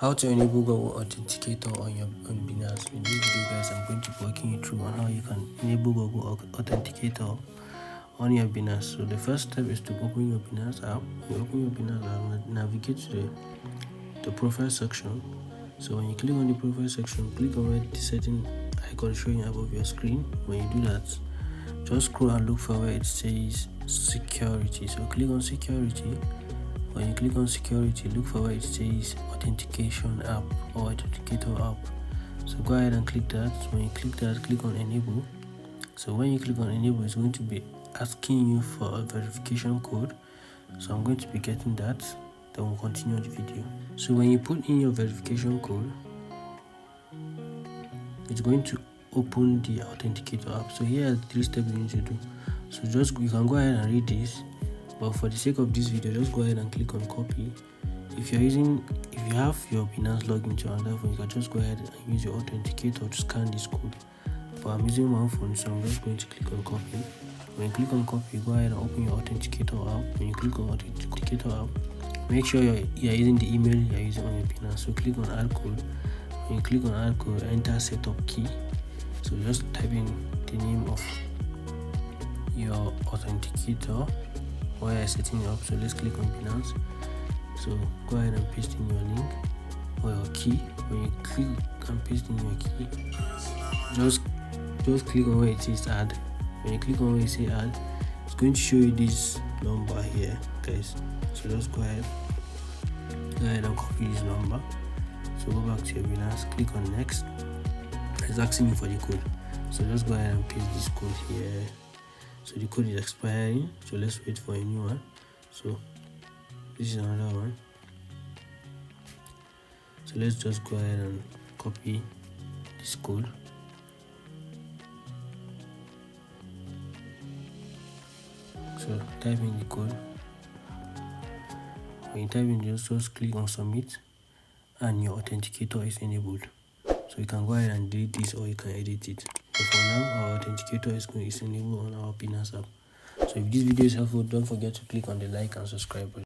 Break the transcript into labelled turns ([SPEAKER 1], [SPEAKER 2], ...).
[SPEAKER 1] How to enable Google Authenticator on Binance. In this video, guys, I'm going to be walking you through on how you can enable Google Authenticator on your Binance. So the first step is to open your Binance app. You open your Binance app, navigate to the profile section. So when you click on the profile section, click on where the setting icon showing above your screen. When you do that, just scroll and look for where it says security. So click on security. When you click on security, look for where it says authentication app or authenticator app. So go ahead and click that. When you click that, click on enable. So when you click on enable, it's going to be asking you for a verification code. So I'm going to be getting that. Then we'll continue the video. So when you put in your verification code, it's going to open the authenticator app. So here are the 3 steps you need to do. So you can go ahead and read this. But for the sake of this video, just go ahead and click on copy. If you have your Binance login to another phone, you can just go ahead and use your authenticator to scan this code. But I'm using one phone, so I'm just going to click on copy. When you click on copy, go ahead and open your authenticator app. When you click on authenticator app, make sure you're using the email you're using on your Binance. So click on add code. When you click on add code, enter setup key. So just type in the name of your authenticator while you're setting it up. So let's click on Binance. So go ahead and paste in your link or your key. When you click and paste in your key, just click on where it says add. When you click on where it says add, it's going to show you this number here, guys. So just go ahead and copy this number. So go back to your Binance, click on next. It's asking you for the code. So just go ahead and paste this code here. So the code is expiring, so let's wait for a new one. So this is another one. So let's just go ahead and copy this code. So type in the code. When you type in, just click on submit, and your authenticator is enabled. So you can go ahead and delete this, or you can edit it. But for now, our authenticator is enabled on our Binance app. So if this video is helpful, don't forget to click on the like and subscribe button.